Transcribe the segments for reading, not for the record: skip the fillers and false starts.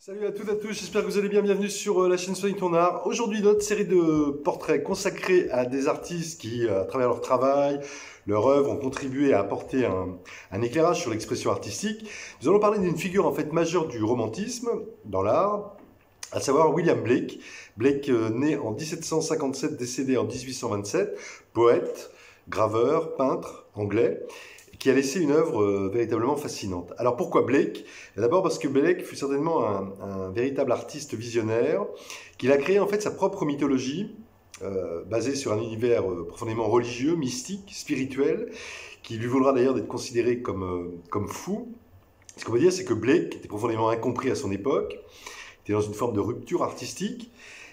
Salut à toutes et à tous, j'espère que vous allez bien, bienvenue sur la chaîne Soigne ton art. Aujourd'hui, notre série de portraits consacrés à des artistes qui, à travers leur travail, leur œuvre, ont contribué à apporter un éclairage sur l'expression artistique. Nous allons parler d'une figure en fait majeure du romantisme dans l'art, à savoir William Blake. Blake, né en 1757, décédé en 1827, poète, graveur, peintre anglais, qui a laissé une œuvre véritablement fascinante. Alors pourquoi Blake? D'abord parce que Blake fut certainement un véritable artiste visionnaire, qu'il a créé en fait sa propre mythologie, basée sur un univers profondément religieux, mystique, spirituel, qui lui vaudra d'ailleurs d'être considéré comme fou. Ce qu'on peut dire, c'est que Blake était profondément incompris à son époque, était dans une forme de rupture artistique.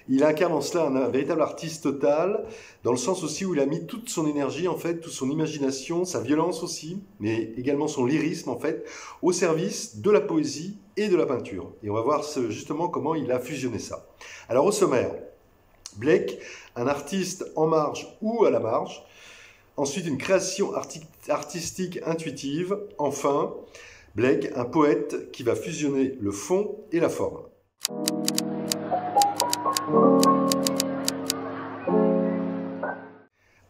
Il incarne en cela un véritable artiste total, dans le sens aussi où il a mis toute son énergie, en fait, toute son imagination, sa violence aussi, mais également son lyrisme, en fait, au service de la poésie et de la peinture. Et on va voir justement comment il a fusionné ça. Alors au sommaire, Blake, un artiste en marge ou à la marge. Ensuite, une création artistique intuitive. Enfin, Blake, un poète qui va fusionner le fond et la forme.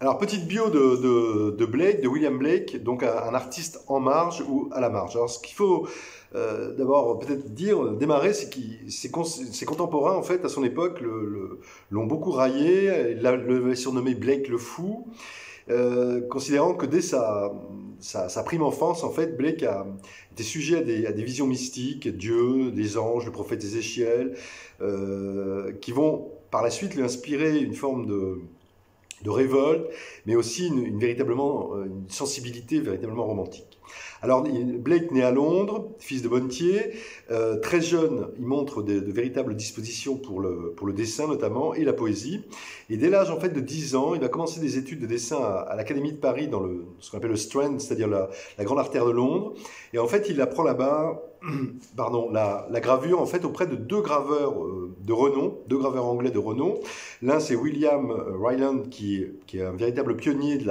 Alors, petite bio de Blake, de William Blake, donc un artiste en marge ou à la marge. Alors, ce qu'il faut d'abord peut-être démarrer, c'est que ses contemporains, en fait, à son époque, l'ont beaucoup raillé, l'avaient surnommé Blake le fou, considérant que dès sa prime enfance, en fait, Blake était sujet à des visions mystiques, Dieu, des anges, le prophète Ézéchiel, qui vont par la suite lui inspirer une forme de révolte, mais aussi une sensibilité véritablement romantique. Alors, Blake naît à Londres, fils de bonnetier. Très jeune, il montre de véritables dispositions pour le dessin notamment, et la poésie. Et dès l'âge en fait, de 10 ans, il va commencer des études de dessin à l'Académie de Paris, dans ce qu'on appelle le Strand, c'est-à-dire la grande artère de Londres. Et en fait, il apprend là-bas la gravure en fait, auprès de deux graveurs de renom, deux graveurs anglais de renom. L'un, c'est William Ryland, qui est un véritable pionnier de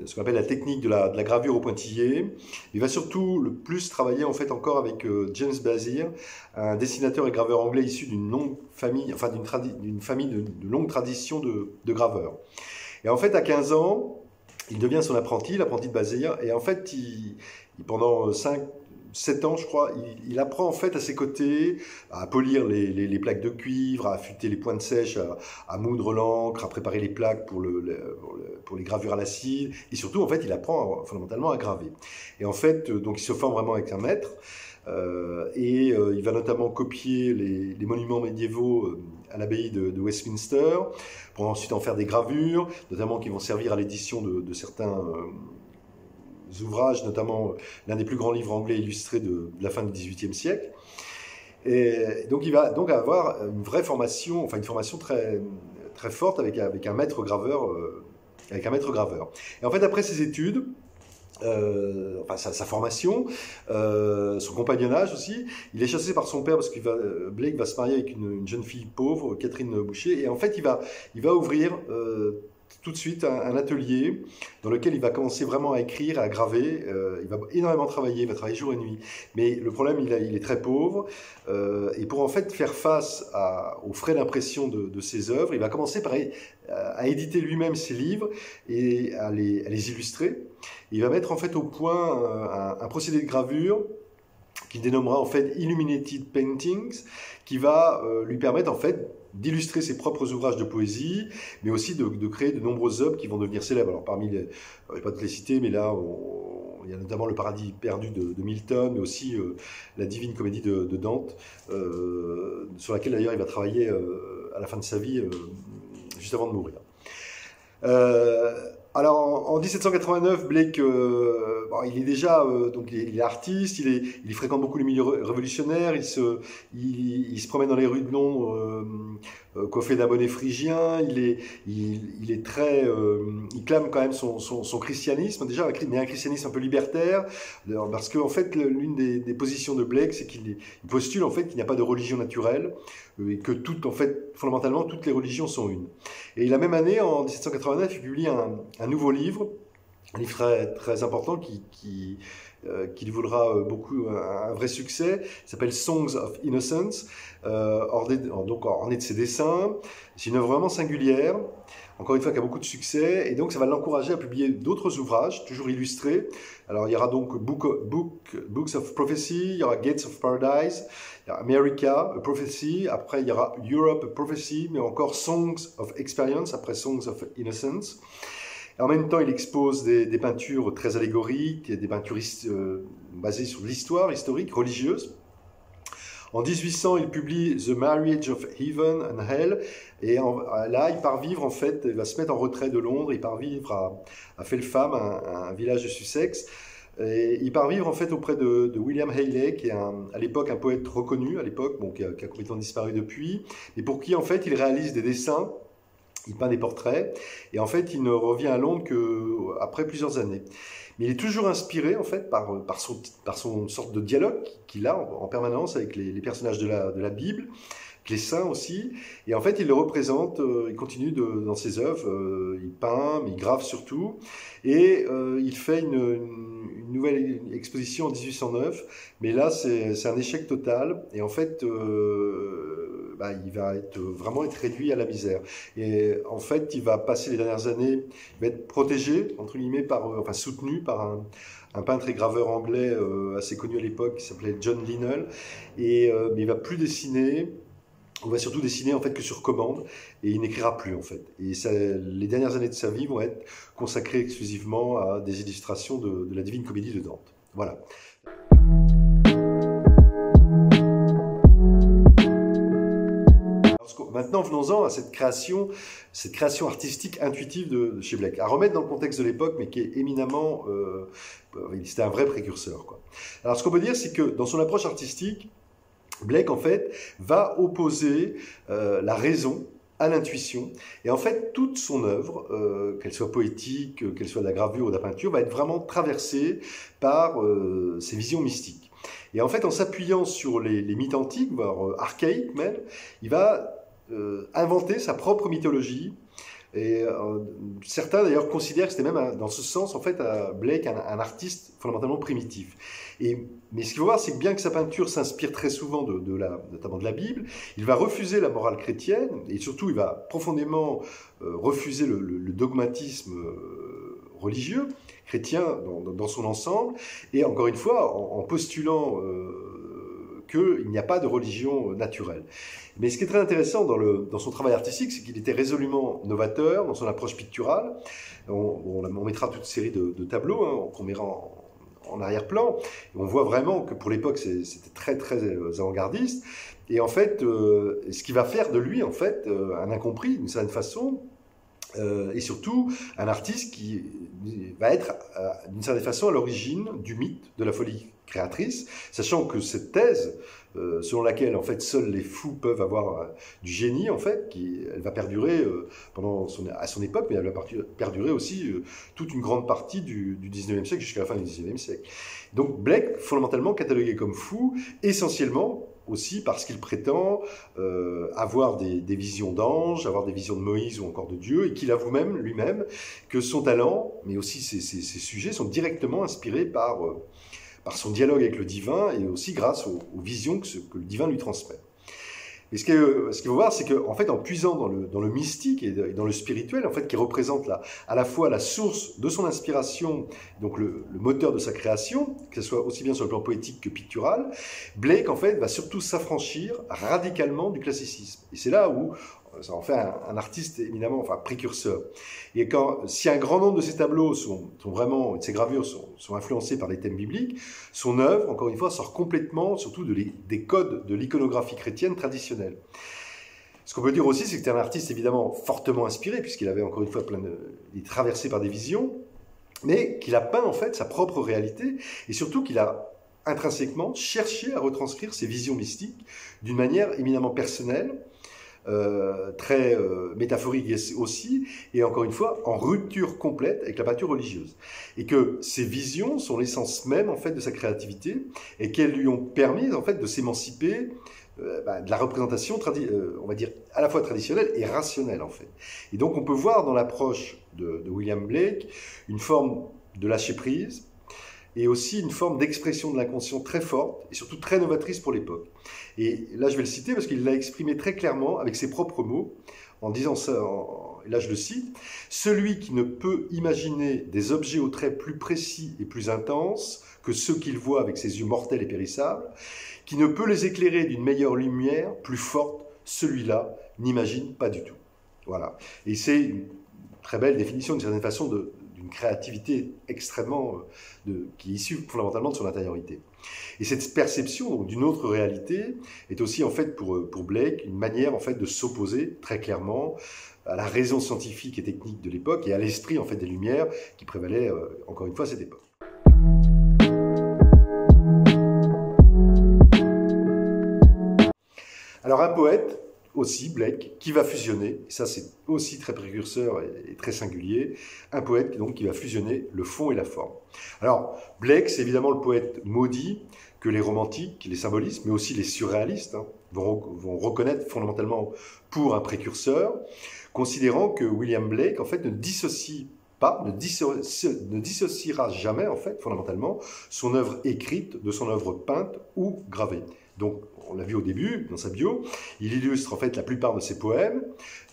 ce qu'on appelle la technique de la gravure au pointillé. Il va surtout le plus travailler en fait encore avec James Bazir, un dessinateur et graveur anglais issu d'une longue famille, enfin d'une famille de longue tradition de graveurs. Et en fait, à 15 ans, il devient son apprenti, l'apprenti de Bazir, et en fait, pendant 7 ans, je crois, il apprend en fait à ses côtés à polir les plaques de cuivre, à affûter les pointes sèches, à moudre l'encre, à préparer les plaques pour les gravures à l'acide. Et surtout, en fait, il apprend fondamentalement à graver. Et en fait, donc il se forme vraiment avec un maître. Il va notamment copier les monuments médiévaux à l'abbaye de Westminster, pour ensuite en faire des gravures, notamment qui vont servir à l'édition de certains ouvrages, notamment l'un des plus grands livres anglais illustrés de la fin du XVIIIe siècle. Et donc il va donc avoir une vraie formation, enfin une formation très, très forte avec un maître graveur. Et en fait, après ses études, sa formation, son compagnonnage aussi. Il est chassé par son père parce que Blake va se marier avec une jeune fille pauvre, Catherine Boucher, et en fait il va ouvrir tout de suite un atelier dans lequel il va commencer vraiment à écrire, à graver. Il va énormément travailler, il va travailler jour et nuit. Mais le problème, il est très pauvre. Et pour en fait faire face aux frais d'impression de ses œuvres, il va commencer à éditer lui-même ses livres et à les illustrer. Il va mettre en fait au point un procédé de gravure qu'il dénommera en fait Illuminated Paintings, qui va lui permettre en fait d'illustrer ses propres ouvrages de poésie, mais aussi de créer de nombreuses œuvres qui vont devenir célèbres. Alors parmi je ne vais pas toutes les citer, mais là, il y a notamment Le Paradis perdu de Milton, mais aussi la Divine Comédie de Dante, sur laquelle d'ailleurs il va travailler à la fin de sa vie, juste avant de mourir. Alors en 1789, Blake, il est déjà donc il est artiste, il fréquente beaucoup les milieux révolutionnaires, il se promène dans les rues de Londres coiffé d'un bonnet phrygien, il est très, il clame quand même son christianisme déjà, mais un christianisme un peu libertaire, parce que en fait l'une des positions de Blake, c'est qu'il postule en fait qu'il n'y a pas de religion naturelle et que fondamentalement toutes les religions sont une. Et la même année, en 1789, il publie un nouveau livre, un livre très, très important qui qui voudra beaucoup un vrai succès. Il s'appelle Songs of Innocence, donc orné de ses dessins. C'est une œuvre vraiment singulière, encore une fois qui a beaucoup de succès, et donc ça va l'encourager à publier d'autres ouvrages, toujours illustrés. Alors il y aura donc Books of Prophecy, il y aura Gates of Paradise, il y aura America, a Prophecy, après il y aura Europe, a Prophecy, mais encore Songs of Experience, après Songs of Innocence. Et en même temps, il expose des peintures très allégoriques, des peintures basées sur l'histoire historique, religieuse. En 1800, il publie The Marriage of Heaven and Hell, et là, il part vivre, en fait, il va se mettre en retrait de Londres, il part vivre à Felpham, un village de Sussex, et il part vivre, en fait, auprès de William Hayley, qui est à l'époque un poète reconnu, à l'époque, bon, qui a complètement disparu depuis, et pour qui, en fait, il réalise des dessins. Il peint des portraits, et en fait, il ne revient à Londres qu'après plusieurs années. Mais il est toujours inspiré, en fait, par son sorte de dialogue qu'il a en permanence avec les personnages de la Bible, avec les saints aussi. Et en fait, il le représente, il continue dans ses œuvres, il peint, mais il grave surtout. Et il fait une nouvelle exposition en 1809, mais là, c'est un échec total. Et en fait, il va vraiment être réduit à la misère. Et en fait, il va passer les dernières années, il va être protégé, entre guillemets, soutenu par un peintre et graveur anglais assez connu à l'époque, qui s'appelait John Linnell. Mais il va plus dessiner. On va surtout dessiner en fait que sur commande, et il n'écrira plus en fait. Et les dernières années de sa vie vont être consacrées exclusivement à des illustrations de la Divine Comédie de Dante. Voilà. Maintenant, venons-en à cette création artistique intuitive de chez Blake, à remettre dans le contexte de l'époque, mais qui est éminemment, c'était un vrai précurseur, quoi. Alors, ce qu'on peut dire, c'est que dans son approche artistique, Blake, en fait, va opposer la raison à l'intuition. Et en fait, toute son œuvre, qu'elle soit poétique, qu'elle soit de la gravure ou de la peinture, va être vraiment traversée par ses visions mystiques. Et en fait, en s'appuyant sur les mythes antiques, voire archaïques même, il va inventer sa propre mythologie. Et certains d'ailleurs considèrent que c'était même dans ce sens en fait Blake un artiste fondamentalement primitif. Mais ce qu'il faut voir, c'est que bien que sa peinture s'inspire très souvent notamment de la Bible, il va refuser la morale chrétienne et surtout il va profondément refuser le dogmatisme religieux chrétien dans son ensemble, et encore une fois en postulant qu'il n'y a pas de religion naturelle. Mais ce qui est très intéressant dans son travail artistique, c'est qu'il était résolument novateur dans son approche picturale. On mettra toute une série de tableaux qu'on mettra en arrière-plan. On voit vraiment que pour l'époque, c'était très, très avant-gardiste. Et en fait, ce qui va faire de lui, en fait, un incompris, d'une certaine façon, et surtout un artiste qui va être, d'une certaine façon, à l'origine du mythe de la folie créatrice, sachant que cette thèse, selon laquelle en fait seuls les fous peuvent avoir du génie, en fait, elle va perdurer à son époque, mais elle va perdurer aussi toute une grande partie du 19e siècle jusqu'à la fin du 19e siècle. Donc Blake, fondamentalement catalogué comme fou, essentiellement aussi parce qu'il prétend avoir des visions d'anges, avoir des visions de Moïse ou encore de Dieu, et qu'il avoue même lui-même que son talent, mais aussi ses sujets, sont directement inspirés par son dialogue avec le divin, et aussi grâce aux visions que le divin lui transmet. Et ce qu'il faut voir, c'est qu'en fait, en puisant dans le mystique et dans le spirituel, en fait, qui représente à la fois la source de son inspiration, donc le moteur de sa création, que ce soit aussi bien sur le plan poétique que pictural, Blake, en fait, va surtout s'affranchir radicalement du classicisme. Et c'est là où ça en fait un artiste éminemment, précurseur. Et si un grand nombre de ses tableaux de ses gravures sont influencés par les thèmes bibliques, son œuvre, encore une fois, sort complètement, surtout des codes de l'iconographie chrétienne traditionnelle. Ce qu'on peut dire aussi, c'est que c'était un artiste évidemment fortement inspiré, puisqu'il avait encore une fois il est traversé par des visions, mais qu'il a peint en fait sa propre réalité, et surtout qu'il a intrinsèquement cherché à retranscrire ses visions mystiques d'une manière éminemment personnelle, très métaphorique aussi, et encore une fois en rupture complète avec la peinture religieuse, et que ces visions sont l'essence même en fait de sa créativité, et qu'elles lui ont permis en fait de s'émanciper de la représentation, on va dire à la fois traditionnelle et rationnelle en fait. Et donc on peut voir dans l'approche de William Blake une forme de lâcher prise, et aussi une forme d'expression de l'inconscient très forte et surtout très novatrice pour l'époque. Et là, je vais le citer parce qu'il l'a exprimé très clairement avec ses propres mots, en disant ça, et là je le cite, « Celui qui ne peut imaginer des objets aux traits plus précis et plus intenses que ceux qu'il voit avec ses yeux mortels et périssables, qui ne peut les éclairer d'une meilleure lumière, plus forte, celui-là n'imagine pas du tout. » Voilà. Et c'est une très belle définition, d'une certaine façon, d'une créativité extrêmement, qui est issue fondamentalement de son intériorité. Et cette perception d'une autre réalité est aussi, en fait, pour Blake, une manière, en fait, de s'opposer très clairement à la raison scientifique et technique de l'époque et à l'esprit, en fait, des Lumières qui prévalait, encore une fois, à cette époque. Alors, un poète, aussi, Blake, qui va fusionner, et ça c'est aussi très précurseur et très singulier, un poète donc qui va fusionner le fond et la forme. Alors, Blake, c'est évidemment le poète maudit que les romantiques, les symbolistes, mais aussi les surréalistes vont reconnaître fondamentalement pour un précurseur, considérant que William Blake, en fait, ne dissociera jamais, en fait, fondamentalement, son œuvre écrite de son œuvre peinte ou gravée. Donc, on l'a vu au début, dans sa bio, il illustre en fait la plupart de ses poèmes,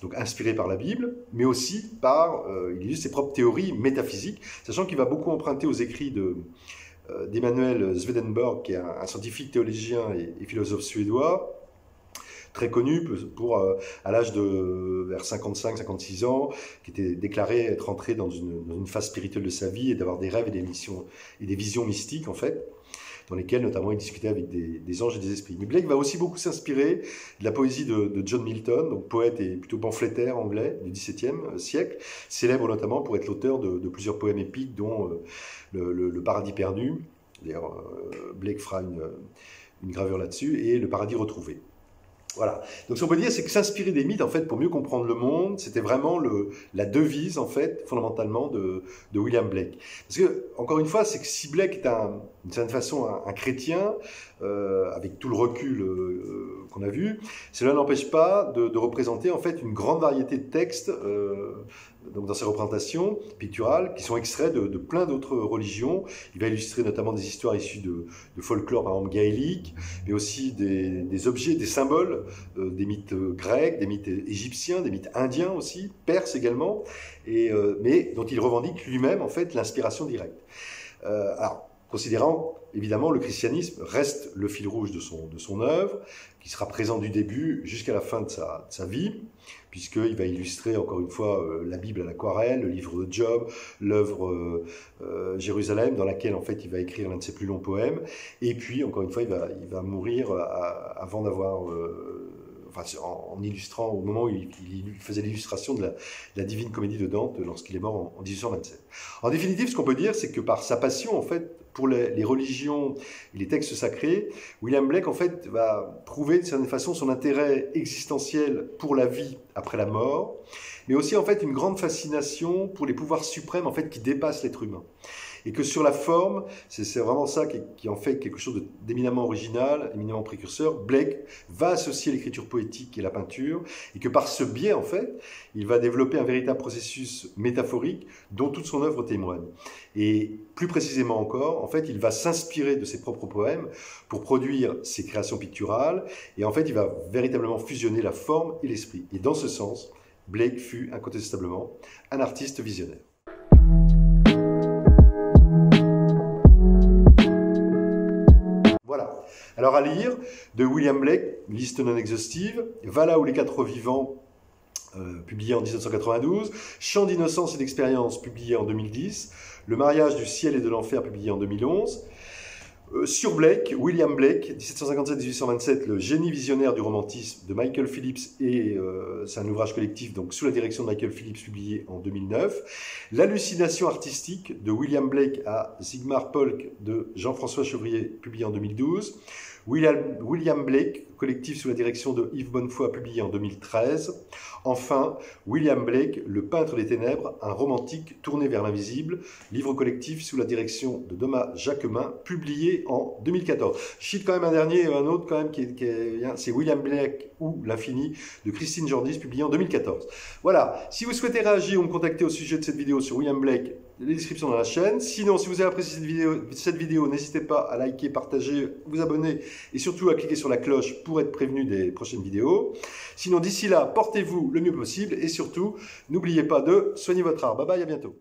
donc inspirés par la Bible, mais aussi il illustre ses propres théories métaphysiques, sachant qu'il va beaucoup emprunter aux écrits d'Emanuel Swedenborg, qui est un scientifique théologien et philosophe suédois, très connu à l'âge de vers 55-56 ans, qui était déclaré être entré dans une phase spirituelle de sa vie et d'avoir des rêves et des visions mystiques en fait, dans lesquels notamment il discutait avec des anges et des esprits. Mais Blake va aussi beaucoup s'inspirer de la poésie de John Milton, donc poète et plutôt pamphlétaire anglais du XVIIe siècle, célèbre notamment pour être l'auteur de plusieurs poèmes épiques, dont le Paradis perdu. D'ailleurs, Blake fera une gravure là-dessus, et Le Paradis retrouvé. Voilà. Donc, ce qu'on peut dire, c'est que s'inspirer des mythes, en fait, pour mieux comprendre le monde, c'était vraiment la devise, en fait, fondamentalement, de William Blake. Parce que, encore une fois, c'est que si Blake est d'une certaine façon un chrétien, avec tout le recul qu'on a vu, cela n'empêche pas de représenter, en fait, une grande variété de textes, donc dans ses représentations picturales, qui sont extraits de plein d'autres religions. Il va illustrer notamment des histoires issues de folklore, par exemple, gaélique, mais aussi des objets, des symboles, des mythes grecs, des mythes égyptiens, des mythes indiens aussi, perses également, mais dont il revendique lui-même, en fait, l'inspiration directe. Alors, considérant, évidemment, le christianisme reste le fil rouge de son œuvre, qui sera présent du début jusqu'à la fin de sa vie, puisqu'il va illustrer, encore une fois, la Bible à l'aquarelle, le livre de Job, l'œuvre Jérusalem, dans laquelle, en fait, il va écrire l'un de ses plus longs poèmes, et puis, encore une fois, il va mourir avant d'avoir... en illustrant, au moment où il faisait l'illustration de la Divine Comédie de Dante, lorsqu'il est mort en 1827. En définitive, ce qu'on peut dire, c'est que par sa passion, en fait, pour les religions et les textes sacrés, William Blake, en fait, va prouver d'une certaine façon son intérêt existentiel pour la vie après la mort, mais aussi, en fait, une grande fascination pour les pouvoirs suprêmes, en fait, qui dépassent l'être humain. Et que sur la forme, c'est vraiment ça qui en fait quelque chose d'éminemment original, éminemment précurseur. Blake va associer l'écriture poétique et la peinture, et que par ce biais, en fait, il va développer un véritable processus métaphorique dont toute son œuvre témoigne. Et plus précisément encore, en fait, il va s'inspirer de ses propres poèmes pour produire ses créations picturales, et en fait, il va véritablement fusionner la forme et l'esprit. Et dans ce sens, Blake fut incontestablement un artiste visionnaire. Voilà. Alors à lire, de William Blake, liste non exhaustive, Va là où les quatre vivants, publié en 1992, Chant d'innocence et d'expérience, publié en 2010, Le mariage du ciel et de l'enfer, publié en 2011, sur Blake, William Blake, 1757-1827, le génie visionnaire du romantisme de Michael Phillips, et c'est un ouvrage collectif donc sous la direction de Michael Phillips, publié en 2009. L'hallucination artistique de William Blake à Sigmar Polk de Jean-François Chevrier, publié en 2012. William Blake, collectif sous la direction de Yves Bonnefoy, publié en 2013. Enfin, William Blake, Le peintre des ténèbres, un romantique tourné vers l'invisible, livre collectif sous la direction de Thomas Jacquemin, publié en 2014. Je cite quand même un autre quand même c'est William Blake ou l'infini de Christine Jordis, publié en 2014. Voilà, si vous souhaitez réagir ou me contacter au sujet de cette vidéo sur William Blake, les descriptions dans la chaîne. Sinon, si vous avez apprécié cette vidéo, n'hésitez pas à liker, partager, vous abonner et surtout à cliquer sur la cloche pour être prévenu des prochaines vidéos. Sinon, d'ici là, portez-vous le mieux possible et surtout, n'oubliez pas de soigner votre art. Bye bye, à bientôt.